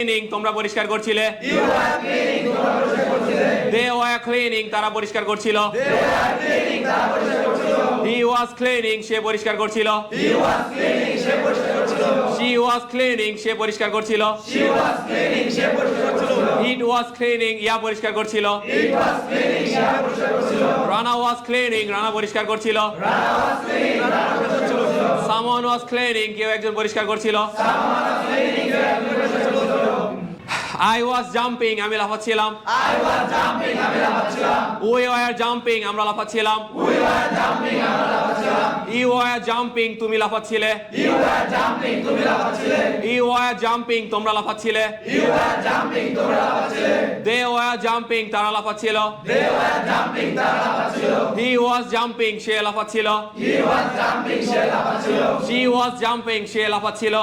cleaning তোমরা পরিষ্কার করছিলে they were cleaning তারা পরিষ্কার করছিল he was cleaning সে পরিষ্কার করছিল she was cleaning সে পরিষ্কার করছিল it was cleaning ইয়া পরিষ্কার করছিল রানা was cleaning রানা পরিষ্কার করছিল someone was cleaning কেউ একজন পরিষ্কার করছিল I was jumping আমি লাফাচ্ছিলাম we were jumping আমরা লাফাচ্ছিলাম you were jumping তুমি লাফাচ্ছিলে you were jumping তোমরা লাফাচ্ছিলে they were jumping তারা লাফাচ্ছিল he was jumping say লাফাচ্ছিল she was jumping say লাফাচ্ছিল